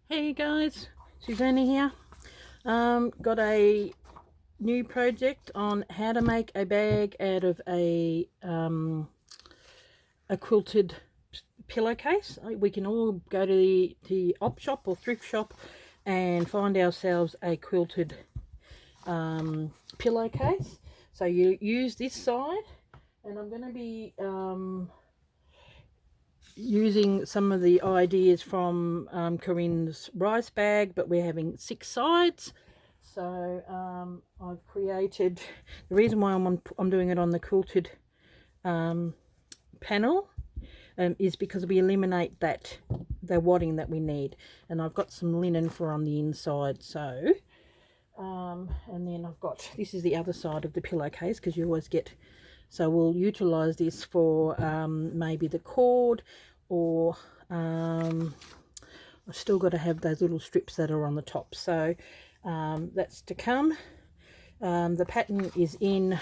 Hey guys, Susanna here. Got a new project on how to make a bag out of a quilted pillowcase. We can all go to the op shop or thrift shop and find ourselves a quilted pillowcase. So you use this side, and I'm going to be using some of the ideas from Corinne's rice bag, but we're having 6 sides. So I've created, the reason why I'm doing it on the quilted panel is because we eliminate the wadding that we need, and I've got some linen for on the inside. So and then I've got, this is the other side of the pillowcase, because you always get, so we'll utilize this for maybe the cord, or I've still got to have those little strips that are on the top. So that's to come. The pattern is in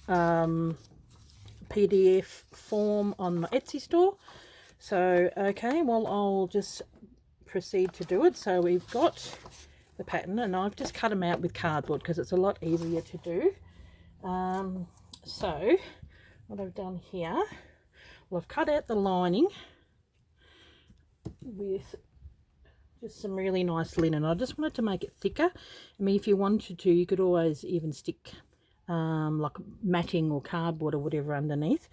PDF form on my Etsy store. So okay, well, I'll just proceed to do it. So we've got the pattern, and I've just cut them out with cardboard because it's a lot easier to do. So what I've done here, well, I've cut out the lining with just some really nice linen. I just wanted to make it thicker. I mean, if you wanted to, you could always even stick like matting or cardboard or whatever underneath.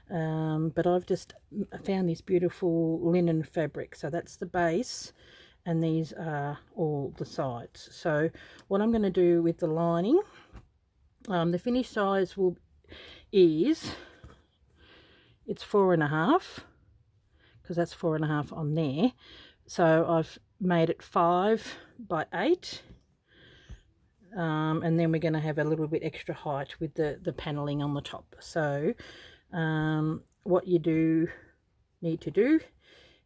But I've just found this beautiful linen fabric. So that's the base, and these are all the sides. So what I'm going to do with the lining, the finished size is, it's 4.5, because that's 4.5 on there. So I've made it 5 by 8, and then we're going to have a little bit extra height with the paneling on the top. So what you need to do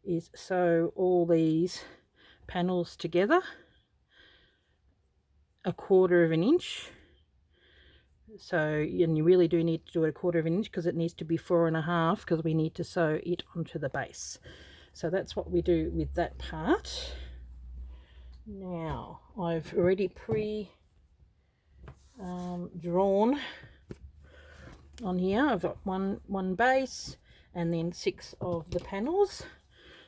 is sew all these panels together 1/4 inch. So, and you really do need to do it 1/4 inch, because it needs to be 4.5, because we need to sew it onto the base. So that's what we do with that part. Now I've already drawn on here. I've got one base and then 6 of the panels.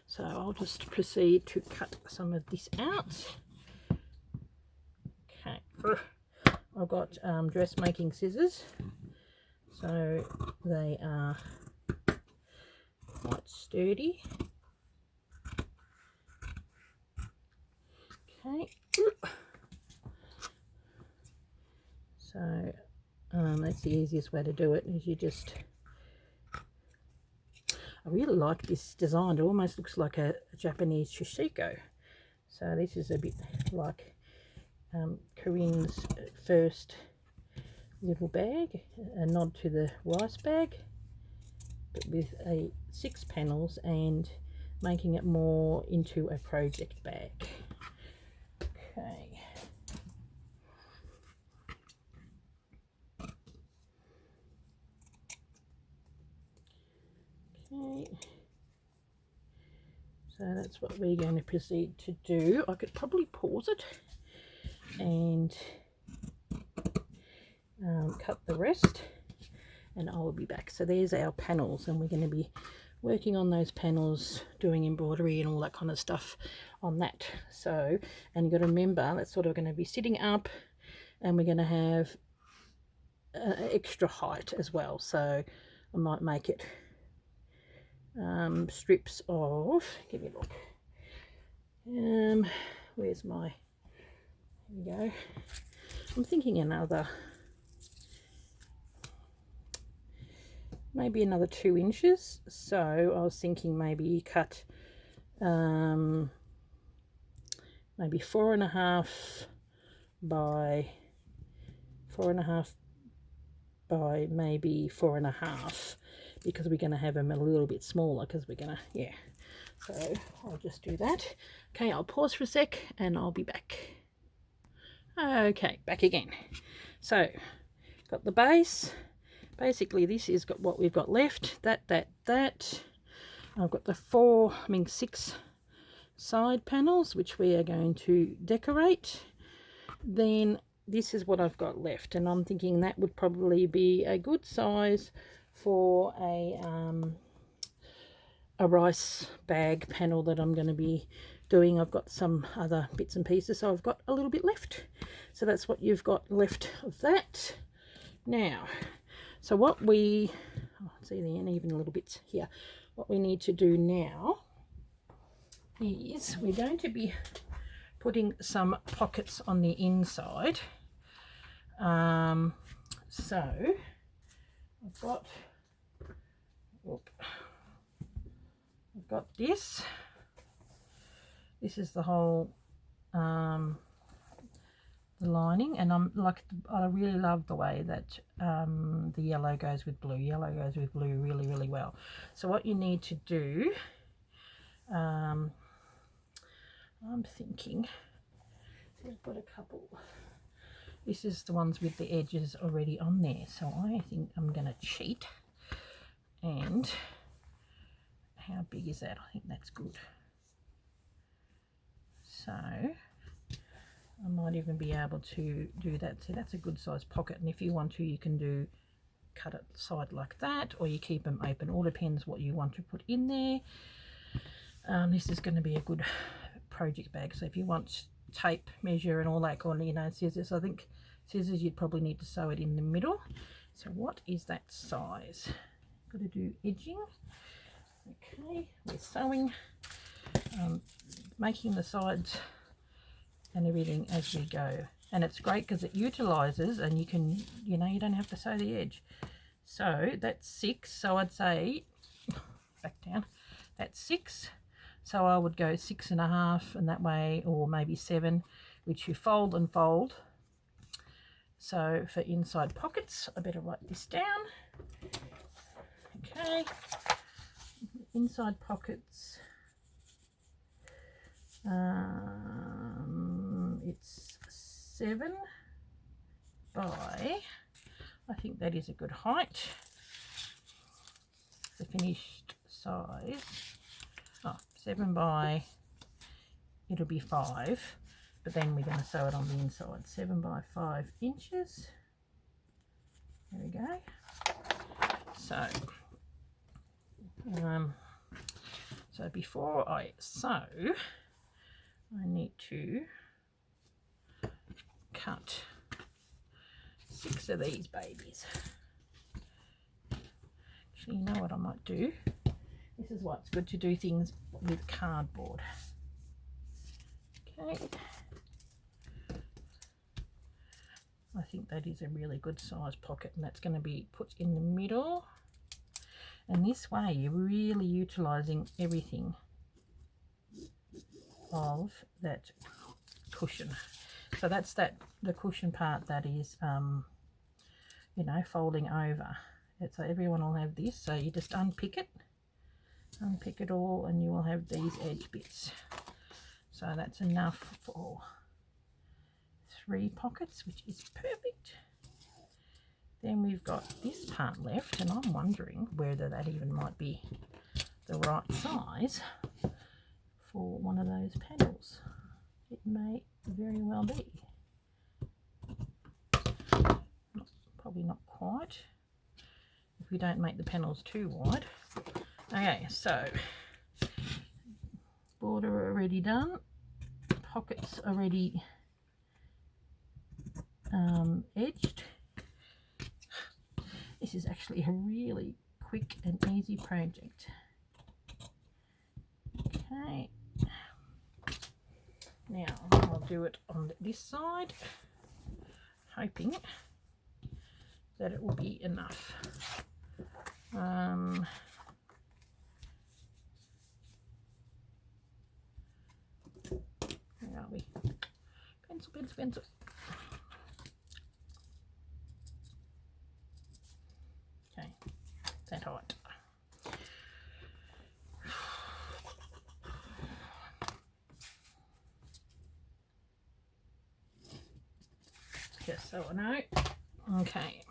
So I'll just proceed to cut some of this out. Okay, I've got dressmaking scissors, so they are quite sturdy. Okay, so that's the easiest way to do it, is you just, I really like this design. It almost looks like a Japanese shishiko. So this is a bit like Corinne's first little bag, a nod to the rice bag, but with 6 panels and making it more into a project bag. Okay. Okay. So that's what we're going to proceed to do. I could probably pause it and cut the rest, and I will be back. So there's our panels, and we're going to be working on those panels, doing embroidery and all that kind of stuff on that. So, and you've got to remember, that's sort of going to be sitting up, and we're going to have extra height as well. So I might make it strips of, give me a look, where's my, here we go. I'm thinking maybe another 2 inches. So I was thinking maybe cut maybe 4.5 by 4.5 by maybe 4.5, because we're going to have them a little bit smaller, because we're going to, yeah. So I'll just do that. Okay, I'll pause for a sec and I'll be back. Okay, back again. So got the base. Basically this is got what we've got left. That. I've got the 6 side panels, which we are going to decorate, then this is what I've got left, and I'm thinking that would probably be a good size for a rice bag panel that I'm going to be doing. I've got some other bits and pieces, so I've got a little bit left. So that's what you've got left of that. Now, so what we, see the uneven little bits here. What we need to do now is we're going to be putting some pockets on the inside. So I've got this. This is the whole the lining, and I really love the way that the yellow goes with blue. Yellow goes with blue really well. So what you need to do, I'm thinking, I've got a couple. This is the ones with the edges already on there, so I think I'm going to cheat. And how big is that? I think that's good. So I might even be able to do that. So that's a good size pocket, and if you want to, you can cut it side like that, or you keep them open. All depends what you want to put in there. This is going to be a good project bag, so if you want tape measure and all that kind of, you know, scissors, I think scissors, you'd probably need to sew it in the middle. So what is that size? Got to do edging. Okay, we're sewing, making the sides and everything as we go, and it's great because it utilizes, and you can, you know, you don't have to sew the edge. So that's 6, so I'd say back down, that's 6, so I would go 6.5, and that way, or maybe 7, which you fold and fold. So for inside pockets, I better write this down. Okay, inside pockets, it's 7 by, I think that is a good height. The finished size, 7 by, it'll be 5, but then we're going to sew it on the inside. 7 by 5 inches. There we go. So so before I sew, I need to cut 6 of these babies. Actually, you know what I might do? This is why it's good to do things with cardboard. Okay. I think that is a really good size pocket, and that's going to be put in the middle. And this way you're really utilising everything of that cushion. So that's the cushion part that is, you know, folding over. So everyone will have this. So you just unpick it all, and you will have these edge bits. So that's enough for 3 pockets, which is perfect. Then we've got this part left, and I'm wondering whether that even might be the right size for one of those panels. It may very well be. Probably not quite, if we don't make the panels too wide. Okay, so border already done, pockets already edged. This is actually a really quick and easy project. Okay, now I'll do it on this side, hoping that it will be enough. Where are we? Pencil, pencil, pencil. Okay, that height. Just so I know. Okay.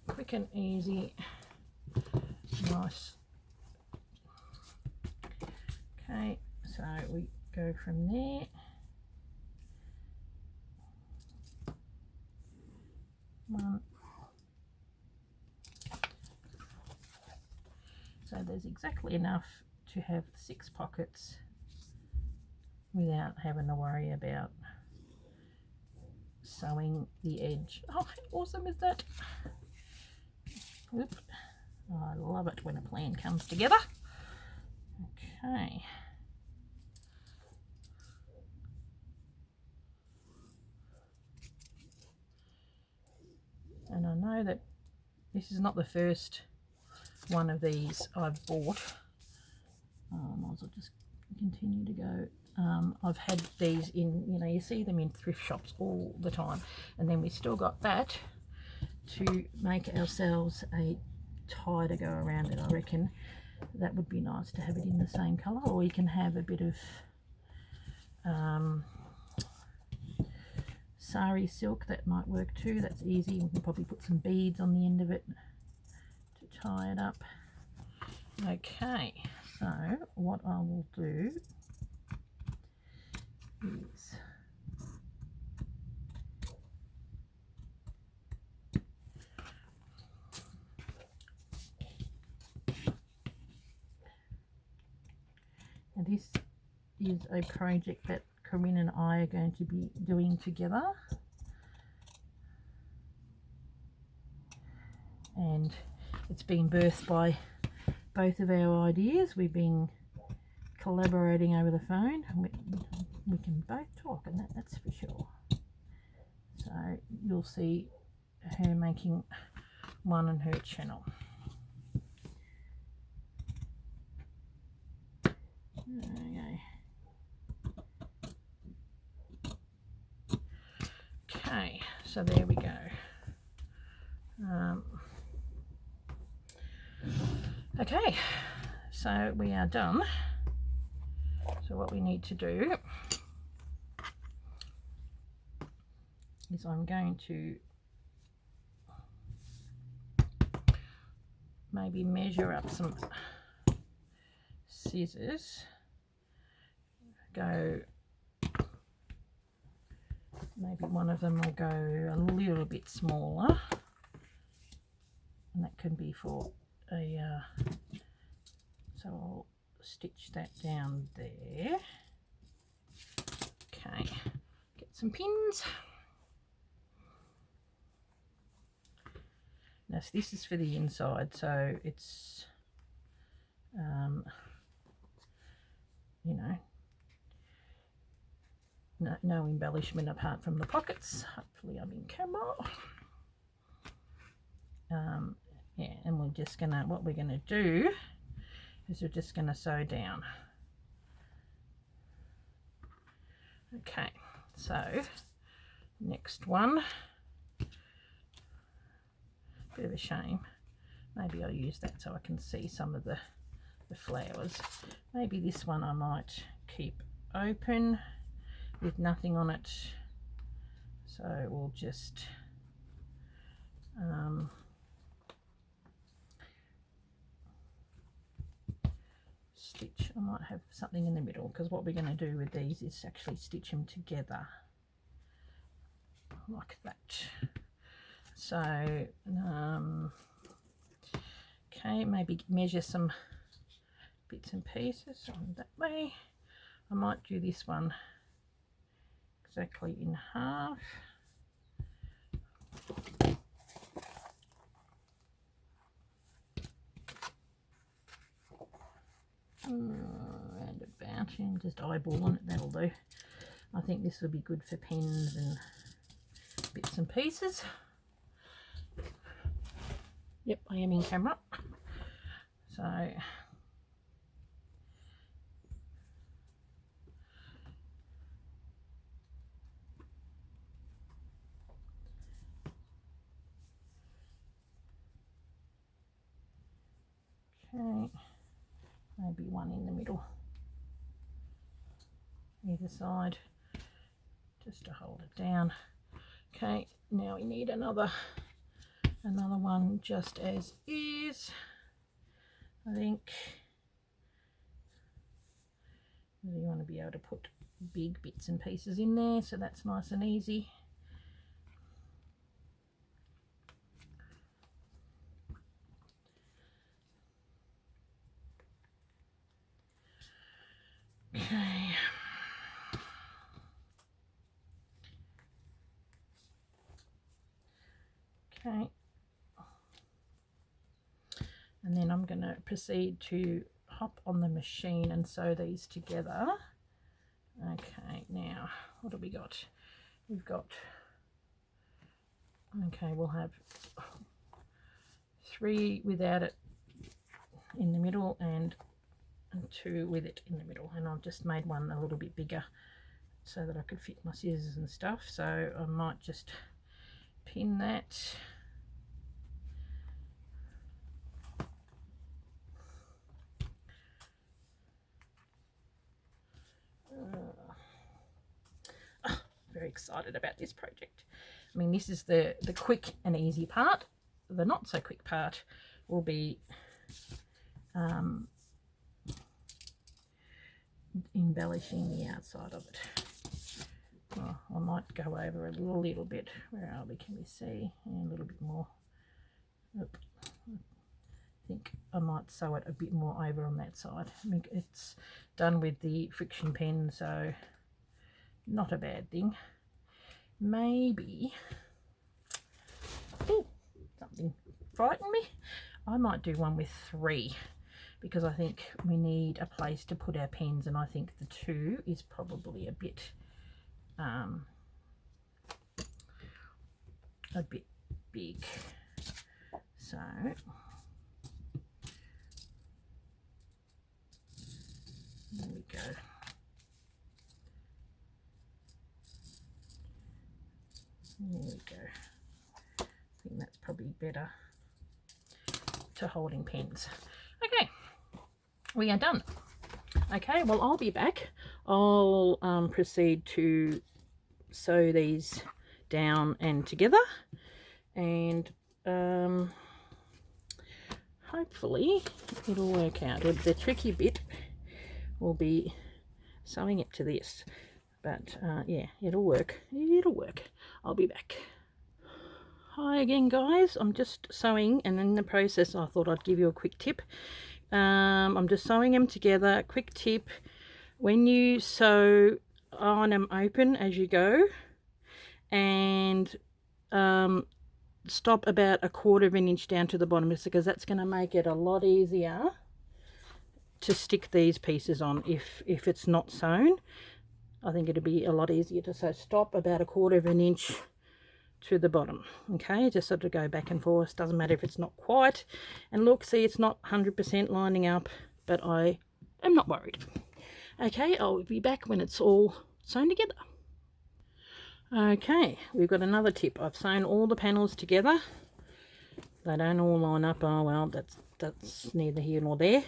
Quick and easy. Nice Okay, so we go from there. One. So there's exactly enough to have 6 pockets without having to worry about sewing the edge. Oh, how awesome is that? Oop. Oh, I love it when a plan comes together. Okay. And I know that this is not the first one of these I've bought. I might as well just continue to go. I've had these in, you know, you see them in thrift shops all the time, and then we still got that to make ourselves a tie to go around it. I reckon that would be nice to have it in the same colour, or you can have a bit of sari silk, that might work too. That's easy. We can probably put some beads on the end of it to tie it up. Okay, so what I will do is and this is a project that Corinne and I are going to be doing together, and it's been birthed by both of our ideas. We've been collaborating over the phone, and we can both talk, and that's for sure. So you'll see her making one on her channel. Okay, so there we go. Okay, so we are done. So what we need to do is I'm going to maybe measure up some scissors, go, maybe one of them will go a little bit smaller, and that can be for a so I'll stitch that down there. Okay, get some pins. Now this is for the inside, so it's you know, no embellishment apart from the pockets. Hopefully I'm in camera. Yeah, and we're just gonna, what we're gonna do is we're just gonna sew down. Okay, so next one, bit of a shame, maybe I'll use that so I can see some of the flowers. Maybe this one I might keep open with nothing on it, so we'll just stitch. I might have something in the middle, because what we're going to do with these is actually stitch them together like that. So okay, maybe measure some bits and pieces on that way. I might do this one exactly in half. Round about, and just eyeballing it, that'll do. I think this will be good for pens and bits and pieces. Yep, I am in camera. So okay, maybe one in the middle, either side, just to hold it down. Okay, now we need another one just as is. I think You want to be able to put big bits and pieces in there, so that's nice and easy. Okay. Okay. And then I'm going to proceed to hop on the machine and sew these together. Okay, now what do we got? We've got, okay, we'll have 3 without it in the middle and 2 with it in the middle, and I've just made one a little bit bigger so that I could fit my scissors and stuff, so I might just pin that. Very excited about this project. I mean, this is the quick and easy part. The not so quick part will be embellishing the outside of it. Well, I might go over a little bit. Where are we? Can we see? Yeah, a little bit more. Oop. I think I might sew it a bit more over on that side. I mean, it's done with the friction pen, so not a bad thing. Maybe, ooh, something frightened me. I might do one with 3 because I think we need a place to put our pens, and I think the 2 is probably a bit big. So there we go. There we go. I think that's probably better to holding pens. Okay, we are done. Okay, well, I'll be back. I'll proceed to sew these down and together, and hopefully it'll work out. The tricky bit will be sewing it to this, but yeah, it'll work. I'll be back. Hi again, guys. I'm just sewing, and in the process I thought I'd give you a quick tip. I'm just sewing them together. Quick tip: when you sew, iron them open as you go, and stop about 1/4 of an inch down to the bottom, because that's going to make it a lot easier to stick these pieces on. If it's not sewn, I think it'll be a lot easier to sew. Stop about 1/4 of an inch to the bottom. Okay, just sort of go back and forth. Doesn't matter if it's not quite. And look, see, it's not 100% lining up, but I am not worried. Okay, I'll be back when it's all sewn together. Okay, we've got another tip. I've sewn all the panels together. They don't all line up. Oh well, that's neither here nor there.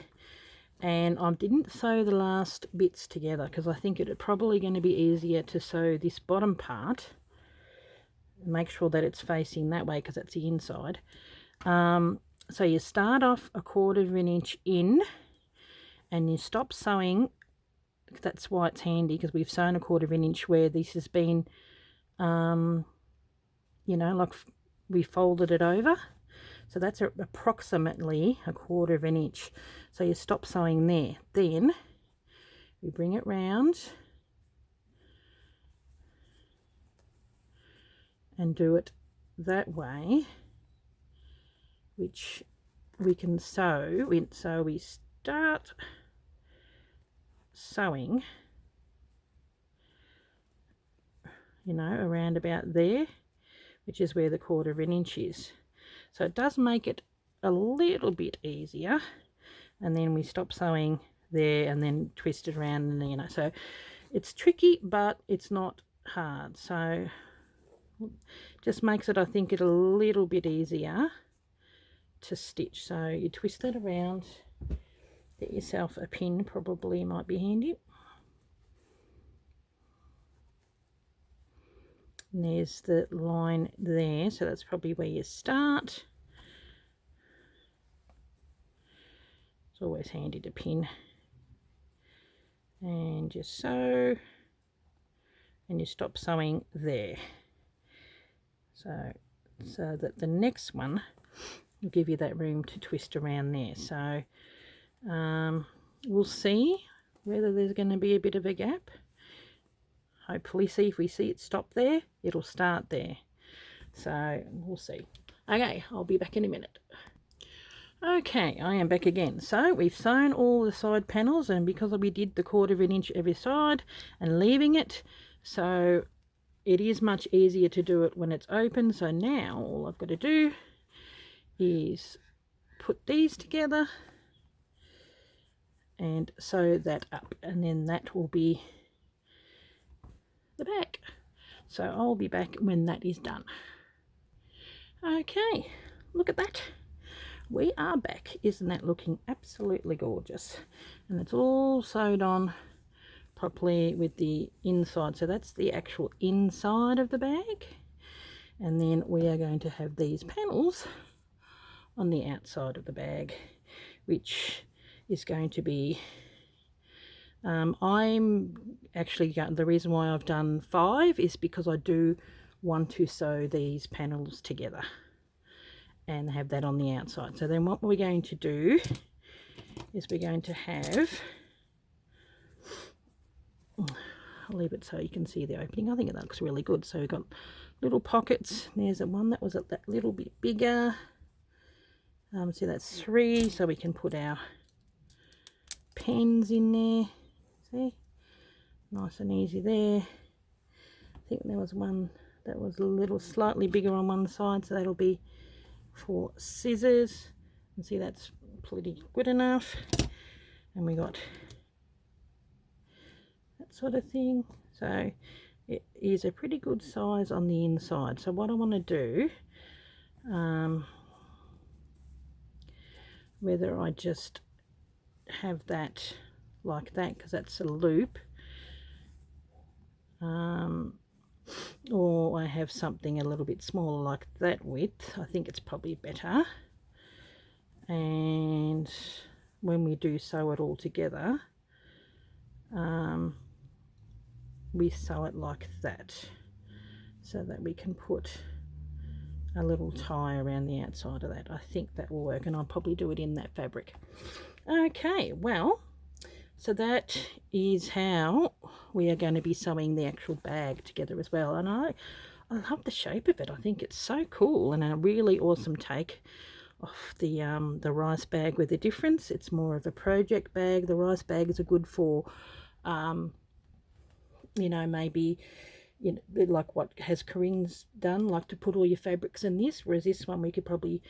And I didn't sew the last bits together because I think it's probably going to be easier to sew this bottom part. Make sure that it's facing that way because that's the inside. So you start off 1/4 of an inch in, and you stop sewing. That's why it's handy, because we've sewn 1/4 of an inch where this has been, you know, like we folded it over. So that's approximately 1/4 of an inch. So you stop sewing there. Then we bring it round and do it that way, which we can sew. So we start sewing, you know, around about there, which is where the 1/4 of an inch is. So it does make it a little bit easier, and then we stop sewing there and then twist it around, and you know, so it's tricky, but it's not hard. So just makes it, I think, it a little bit easier to stitch. So you twist that around, get yourself a pin, probably might be handy. And there's the line there, so that's probably where you start. It's always handy to pin. and you sew, and you stop sewing there, so that the next one will give you that room to twist around there. So we'll see whether there's going to be a bit of a gap. Hopefully, see if we see it stop there, it'll start there. So we'll see. Okay, I'll be back in a minute. Okay, I am back again. So we've sewn all the side panels, and because we did the 1/4 inch every side and leaving it, so it is much easier to do it when it's open. So now all I've got to do is put these together and sew that up, and then that will be the back. So I'll be back when that is done. Okay, look at that. We are back. Isn't that looking absolutely gorgeous? And it's all sewed on properly with the inside. So that's the actual inside of the bag. And then we are going to have these panels on the outside of the bag, which is going to be I'm actually the reason why I've done 5 is because I do want to sew these panels together and have that on the outside. So then what we're going to do is we're going to have, I'll leave it so you can see the opening. I think that looks really good. So we've got little pockets. There's the one that was a little bit bigger. So that's 3, so we can put our pens in there. See, nice and easy there. I think there was one that was a little slightly bigger on one side, so that'll be for scissors. And see, that's pretty good enough. And we got that sort of thing. So it is a pretty good size on the inside. So what I want to do, whether I just have that like that because that's a loop, or I have something a little bit smaller like that width, I think it's probably better. And when we do sew it all together, we sew it like that so that we can put a little tie around the outside of that. I think that will work, and I'll probably do it in that fabric. Okay, well, so that is how we are going to be sewing the actual bag together as well. And I love the shape of it. I think it's so cool, and a really awesome take off the rice bag with the difference. It's more of a project bag. The rice bags are good for, you know, maybe, you know, like what has Corinne's done, like to put all your fabrics in this, whereas this one we could probably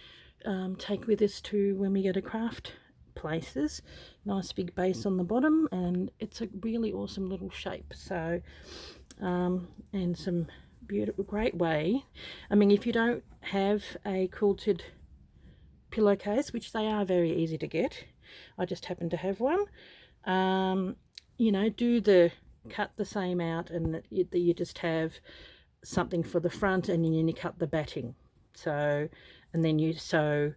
take with us to when we go to craft places. Nice big base on the bottom, and it's a really awesome little shape. So and some beautiful, great way. I mean, if you don't have a quilted pillowcase, which they are very easy to get, I just happen to have one, you know, cut the same out, and you just have something for the front, and then you cut the batting. So, and then you sew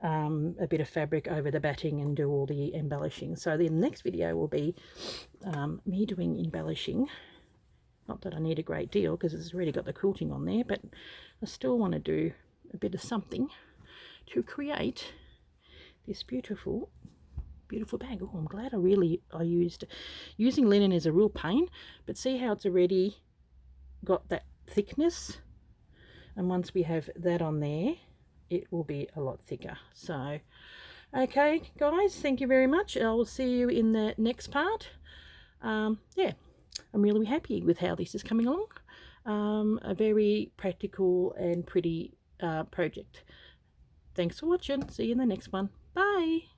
a bit of fabric over the batting and do all the embellishing. So the next video will be me doing embellishing. Not that I need a great deal because it's already got the quilting on there, but I still want to do a bit of something to create this beautiful bag. Oh, I'm glad I used, using linen is a real pain, but see how it's already got that thickness, and once we have that on there, it will be a lot thicker. So okay guys, thank you very much. I will see you in the next part. Yeah, I'm really happy with how this is coming along. A very practical and pretty project. Thanks for watching. See you in the next one. Bye.